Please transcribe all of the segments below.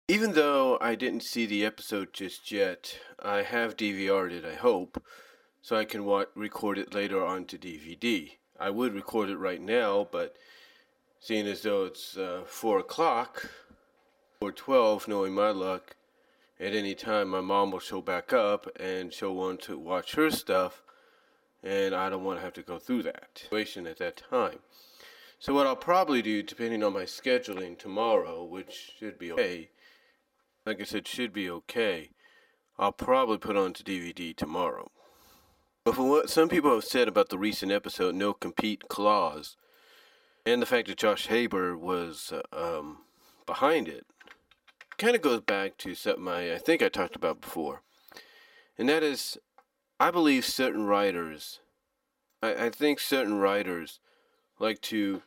Even though I didn't see the episode just yet, I have DVR'd it, I hope, so I can record it later onto DVD. I would record it right now, but seeing as though it's 4 o'clock, or 12, knowing my luck, at any time my mom will show back up and she'll want to watch her stuff, and I don't want to have to go through that situation at that time. So what I'll probably do, depending on my scheduling tomorrow, which should be okay, like I said, should be okay, I'll probably put on to DVD tomorrow. But from what some people have said about the recent episode, No Compete Clause, and the fact that Josh Haber was behind it, kind of goes back to something I think I talked about before. And that is, I believe certain writers, I think certain writers like to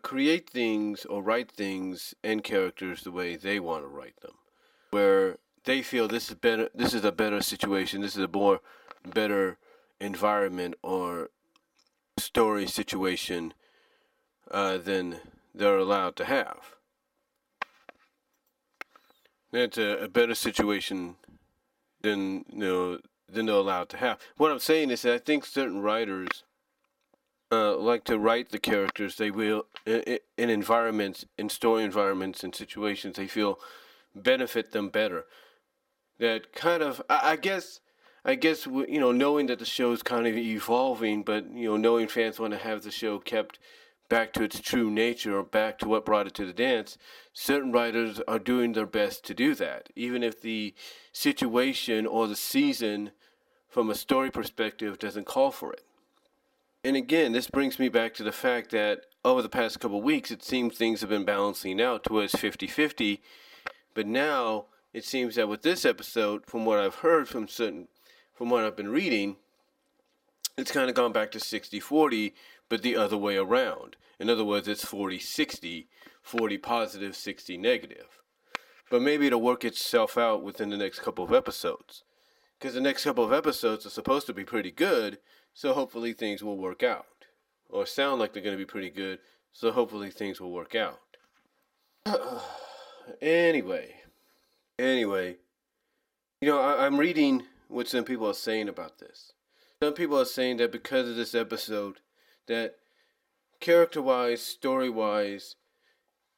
create things or write things and characters the way they want to write them, where they feel this is a better situation, this is a better environment or story situation than they're allowed to have. That's a better situation than they're allowed to have. What I'm saying is that I think certain writers like to write the characters they will in environments, in story environments and situations they feel benefit them better. That kind of, I guess, knowing that the show is kind of evolving, but knowing fans want to have the show kept back to its true nature or back to what brought it to the dance, certain writers are doing their best to do that, even if the situation or the season from a story perspective doesn't call for it. And again, this brings me back to the fact that over the past couple of weeks, it seems things have been balancing out towards 50-50, but now it seems that with this episode, from what I've heard from what I've been reading, it's kind of gone back to 60-40, but the other way around. In other words, it's 40-60, 40 positive, 60 negative. But maybe it'll work itself out within the next couple of episodes. Because the next couple of episodes are supposed to be pretty good, so hopefully things will work out. Or sound like they're going to be pretty good, so hopefully things will work out. Anyway, I'm reading what some people are saying about this. Some people are saying that because of this episode, that character-wise, story-wise,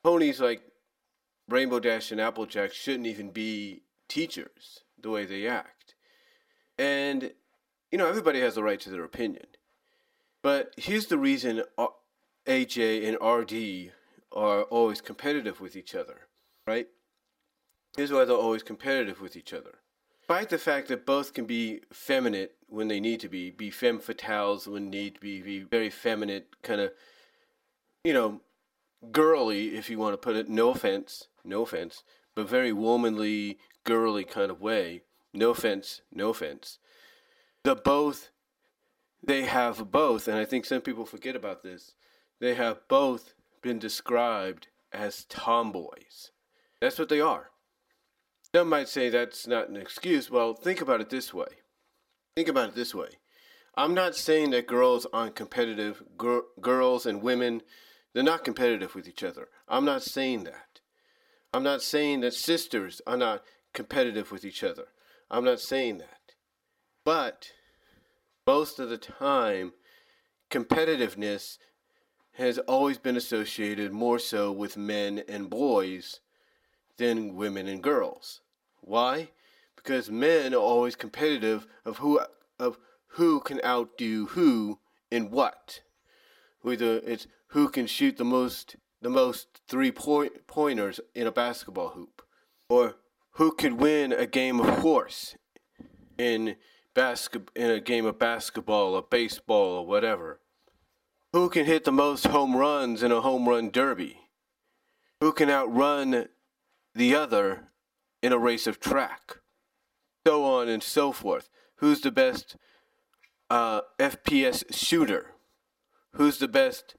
ponies like Rainbow Dash and AppleJack shouldn't even be teachers the way they act. And, everybody has a right to their opinion. But here's the reason AJ and RD are always competitive with each other, right? Here's why they're always competitive with each other. Despite the fact that both can be feminine when they need to be femme fatales when need to be very feminine, kind of, girly, if you want to put it, no offense, but very womanly, girly kind of way, no offense. They have both, and I think some people forget about this, they have both been described as tomboys. That's what they are. Some might say that's not an excuse. Well, think about it this way. I'm not saying that girls aren't competitive. Girls and women, they're not competitive with each other. I'm not saying that. I'm not saying that sisters are not competitive with each other. I'm not saying that. But most of the time, competitiveness has always been associated more so with men and boys than women and girls. Why? Because men are always competitive of who can outdo who in what. Whether it's who can shoot the most 3-pointers in a basketball hoop, or who could win a game of horse in a game of basketball or baseball or whatever. Who can hit the most home runs in a home run derby? Who can outrun the other in a race of track? So on and so forth. Who's the best FPS shooter? Who's the best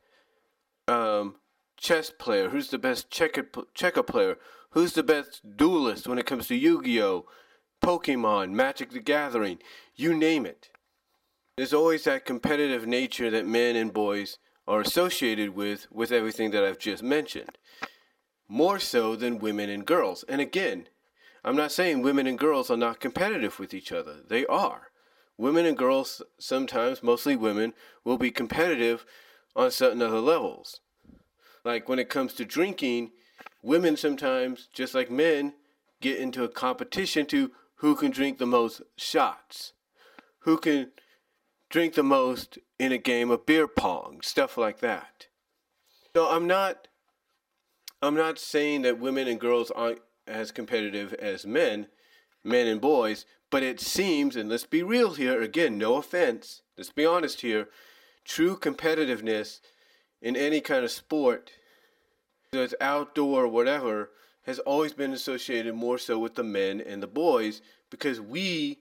chess player? Who's the best checker player? Who's the best duelist when it comes to Yu-Gi-Oh!, Pokemon, Magic the Gathering? You name it. There's always that competitive nature that men and boys are associated with everything that I've just mentioned. more so than women and girls. And again, I'm not saying women and girls are not competitive with each other. They are. Women and girls, sometimes, mostly women, will be competitive on certain other levels. Like when it comes to drinking, women sometimes, just like men, get into a competition to who can drink the most shots, who can drink the most in a game of beer pong, stuff like that. So I'm not saying that women and girls aren't as competitive as men and boys, but it seems, and let's be real here, again, no offense, let's be honest here, true competitiveness in any kind of sport, whether it's outdoor or whatever, has always been associated more so with the men and the boys, because we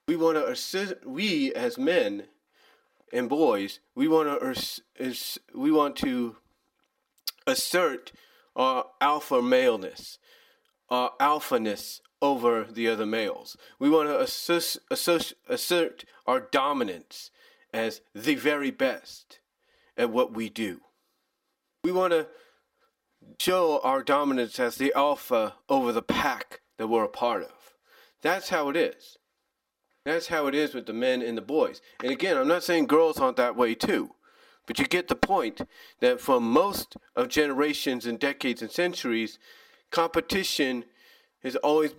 want to assist, we as men and boys, we want to assert our alpha maleness, our alphaness over the other males. We want to assert our dominance as the very best at what we do. We want to show our dominance as the alpha over the pack that we're a part of. That's how it is. That's how it is with the men and the boys. And again, I'm not saying girls aren't that way too. But you get the point that for most of generations and decades and centuries, competition has always,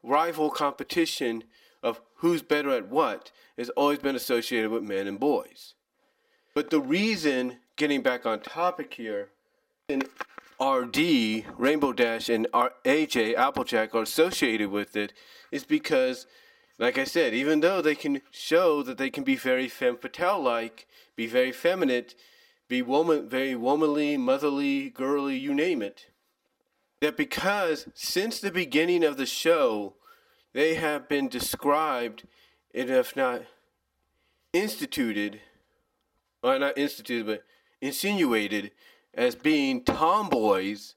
rival competition of who's better at what, has always been associated with men and boys. But the reason, getting back on topic here, in RD, Rainbow Dash, and AJ, AppleJack, are associated with it is because, like I said, even though they can show that they can be very femme fatale-like, be very feminine, be very womanly, motherly, girly, you name it, that because since the beginning of the show, they have been described, and if not instituted, or not instituted, but insinuated as being tomboys,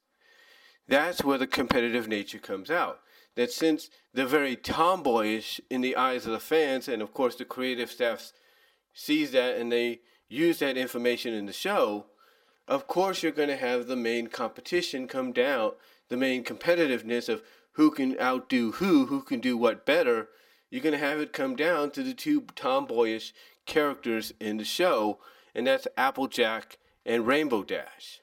that's where the competitive nature comes out. That since they're very tomboyish in the eyes of the fans, and of course the creative staff sees that and they use that information in the show, of course you're going to have the main competition come down, the main competitiveness of who can outdo who can do what better. You're going to have it come down to the two tomboyish characters in the show, and that's AppleJack and Rainbow Dash.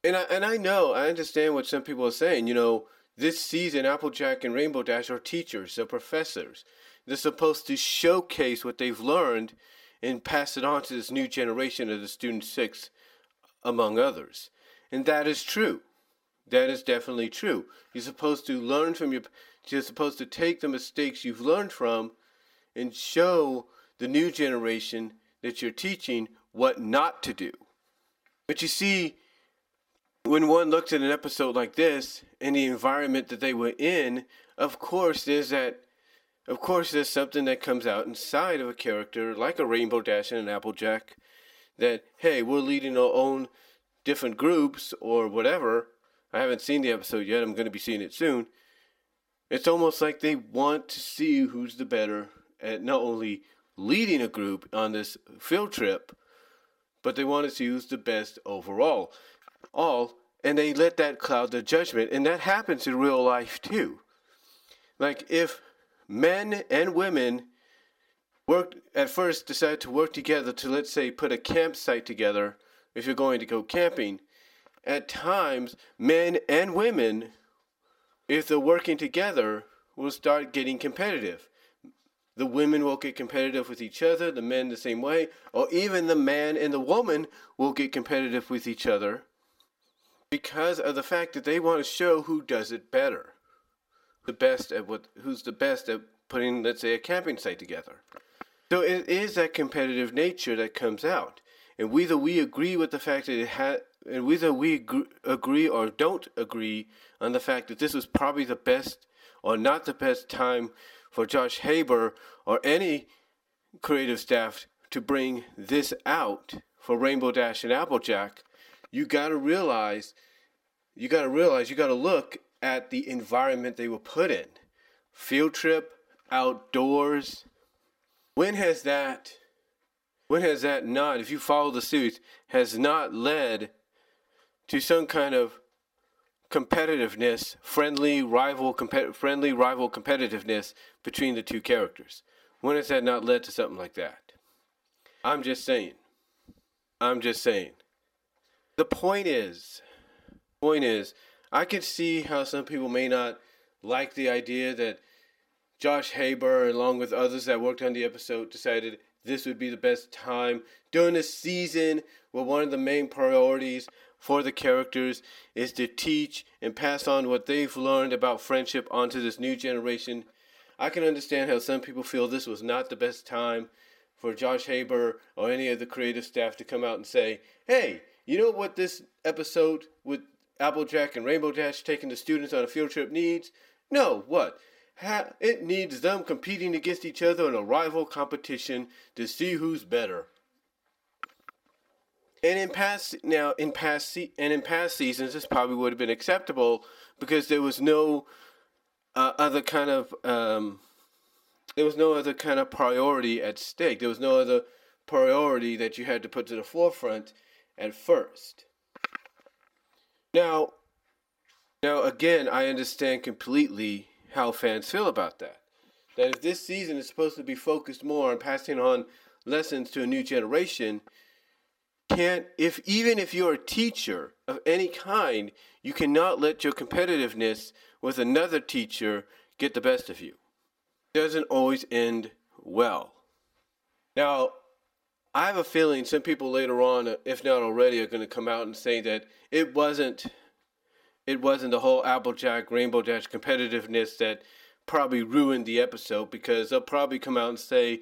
And I know, I understand what some people are saying. You know, this season, AppleJack and Rainbow Dash are teachers, they're professors. They're supposed to showcase what they've learned and pass it on to this new generation of the Student 6, among others. And that is true. That is definitely true. You're supposed to learn from you're supposed to take the mistakes you've learned from and show the new generation that you're teaching what not to do. But you see, when one looks at an episode like this and the environment that they were in, of course there's something that comes out inside of a character like a Rainbow Dash and an AppleJack that, hey, we're leading our own different groups or whatever. I haven't seen the episode yet. I'm going to be seeing it soon. It's almost like they want to see who's the better at not only leading a group on this field trip, but they want to see who's the best overall. And they let that cloud their judgment. And that happens in real life too. Like if men and women decide to work together to, let's say, put a campsite together, if you're going to go camping, at times, men and women, if they're working together, will start getting competitive. The women will get competitive with each other, the men the same way, or even the man and the woman will get competitive with each other because of the fact that they want to show who does it better. Who's the best at putting, let's say, a camping site together. So it is that competitive nature that comes out. And whether we agree with the fact that agree or don't agree on the fact that this was probably the best or not the best time for Josh Haber or any creative staff to bring this out for Rainbow Dash and AppleJack, you got to look at the environment they were put in. Field trip, outdoors. When has that not, if you follow the series, has not led to some kind of competitiveness, friendly rival competitiveness between the two characters? When has that not led to something like that? I'm just saying. The point is, I can see how some people may not like the idea that Josh Haber, along with others that worked on the episode, decided this would be the best time during a season where one of the main priorities for the characters is to teach and pass on what they've learned about friendship onto this new generation. I can understand how some people feel this was not the best time for Josh Haber or any of the creative staff to come out and say, hey, you know what this episode with AppleJack and Rainbow Dash taking the students on a field trip needs? No, what? It needs them competing against each other in a rival competition to see who's better. And in past seasons, this probably would have been acceptable because there was no other kind of priority at stake. There was no other priority that you had to put to the forefront at first. Now again, I understand completely how fans feel about that. That if this season is supposed to be focused more on passing on lessons to a new generation, even if you're a teacher of any kind, you cannot let your competitiveness with another teacher get the best of you. It doesn't always end well. Now, I have a feeling some people later on, if not already, are going to come out and say that it wasn't the whole AppleJack, Rainbow Dash competitiveness that probably ruined the episode, because they'll probably come out and say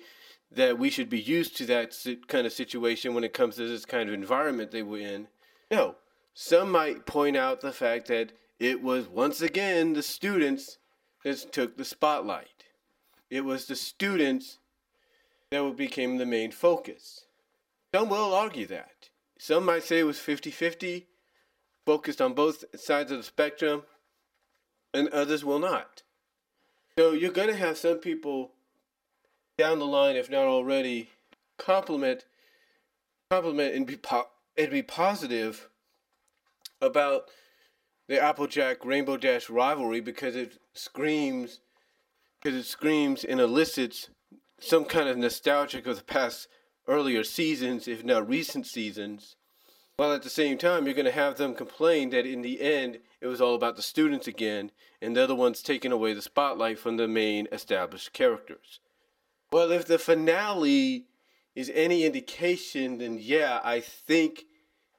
that we should be used to that kind of situation when it comes to this kind of environment they were in. No, some might point out the fact that it was once again the students that took the spotlight. It was the students that became the main focus. Some will argue that. Some might say it was 50-50, focused on both sides of the spectrum, and others will not. So you're going to have some people down the line, if not already, compliment and be positive about the AppleJack Rainbow Dash rivalry because it screams and elicits some kind of nostalgia of the past earlier seasons, if not recent seasons. While at the same time, you're going to have them complain that in the end, it was all about the students again, and they're the ones taking away the spotlight from the main established characters. Well, if the finale is any indication, then yeah, I think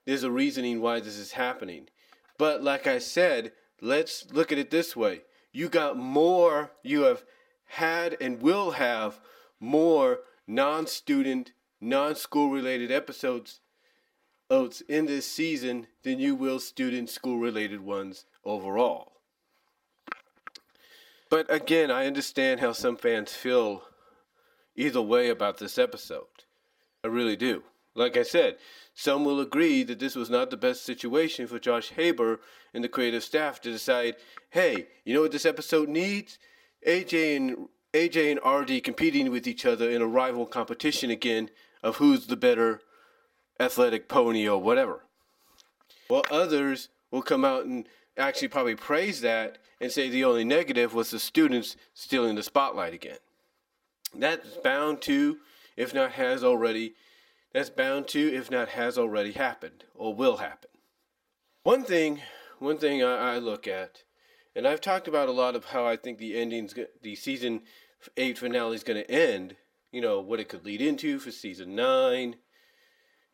there's a reasoning why this is happening. But like I said, let's look at it this way. You have had and will have more non-student, non-school related episodes in this season than you will student school related ones overall. But again, I understand how some fans feel either way about this episode. I really do. Like I said, some will agree that this was not the best situation for Josh Haber and the creative staff to decide, hey, you know what this episode needs? AJ and RD competing with each other in a rival competition again of who's the better athletic pony or whatever. Well, others will come out and actually probably praise that and say the only negative was the students stealing the spotlight again. That's bound to, if not has already happened or will happen. One thing I look at, and I've talked about a lot of how I think the season 8 finale is going to end, what it could lead into for season 9,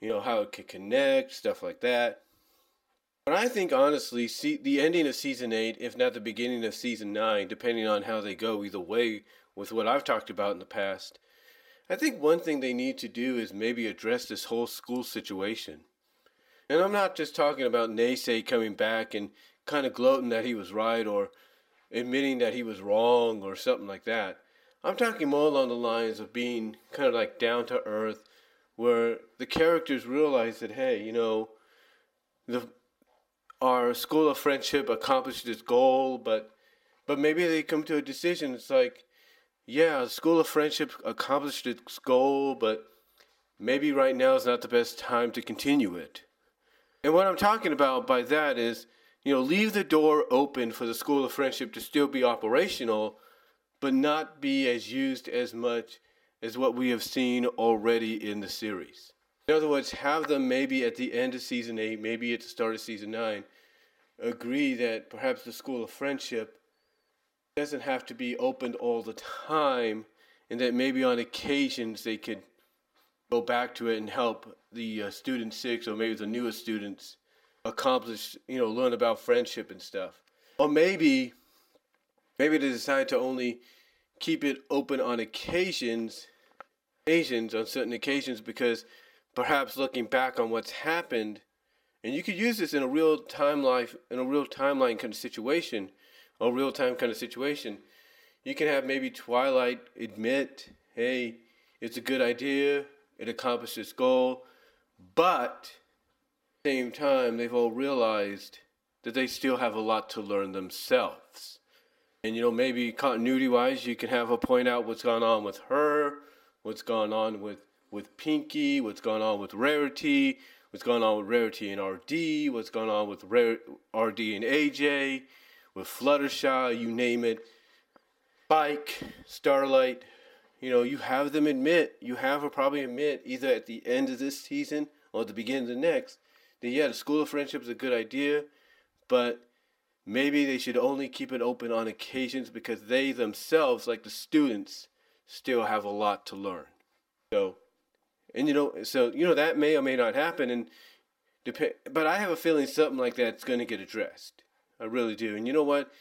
how it could connect, stuff like that. But I think, honestly, the ending of season 8, if not the beginning of season 9, depending on how they go either way with what I've talked about in the past, I think one thing they need to do is maybe address this whole school situation. And I'm not just talking about Naysay coming back and kind of gloating that he was right or admitting that he was wrong or something like that. I'm talking more along the lines of being kind of like down to earth, where the characters realize that, hey, our school of friendship accomplished its goal, but maybe they come to a decision. It's like, yeah, the school of friendship accomplished its goal, but maybe right now is not the best time to continue it. And what I'm talking about by that is leave the door open for the School of Friendship to still be operational, but not be as used as much as what we have seen already in the series. In other words, have them maybe at the end of season 8, maybe at the start of season 9, agree that perhaps the School of Friendship doesn't have to be opened all the time, and that maybe on occasions they could go back to it and help the student 6 or maybe the newest students accomplish, learn about friendship and stuff. Or maybe they decide to only keep it open on on certain occasions, because perhaps looking back on what's happened, and you could use this in a real-time timeline kind of situation, or real-time kind of situation. You can have maybe Twilight admit, hey, it's a good idea, it accomplished its goal, but at the same time, they've all realized that they still have a lot to learn themselves. And, maybe continuity-wise, you can have her point out what's gone on with her, what's gone on with Pinky, what's gone on with Rarity, what's going on with Rarity and RD, what's going on with RD and AJ, with Fluttershy, you name it, Spike, Starlight. You have her probably admit, either at the end of this season or at the beginning of the next, that the School of Friendship is a good idea, but maybe they should only keep it open on occasions because they themselves, like the students, still have a lot to learn. So that may or may not happen, but I have a feeling something like that's going to get addressed. I really do. And you know what?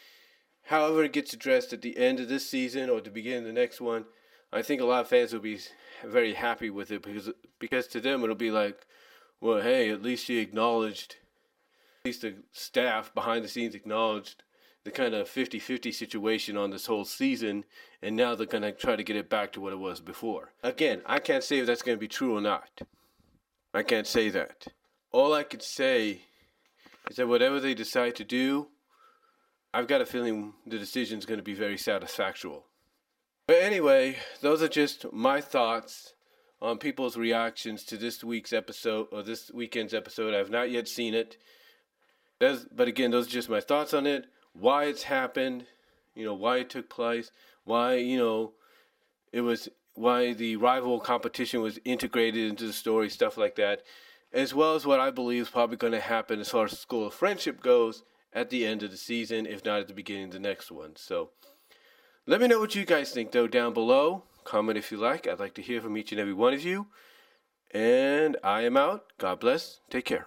However it gets addressed at the end of this season or at the beginning of the next one, I think a lot of fans will be very happy with it, because to them it'll be like, well, hey, at least she acknowledged, at least the staff behind the scenes acknowledged the kind of 50-50 situation on this whole season, and now they're going to try to get it back to what it was before. Again, I can't say if that's going to be true or not. I can't say that. All I could say is that whatever they decide to do, I've got a feeling the decision is going to be very satisfactory. But anyway, those are just my thoughts on people's reactions to this week's episode, or this weekend's episode. I have not yet seen it. But again, those are just my thoughts on it. Why it's happened, why it took place, why the rival competition was integrated into the story, stuff like that, as well as what I believe is probably going to happen as far as School of Friendship goes at the end of the season, if not at the beginning of the next one. So let me know what you guys think, though, down below. Comment if you like. I'd like to hear from each and every one of you. And I am out. God bless. Take care.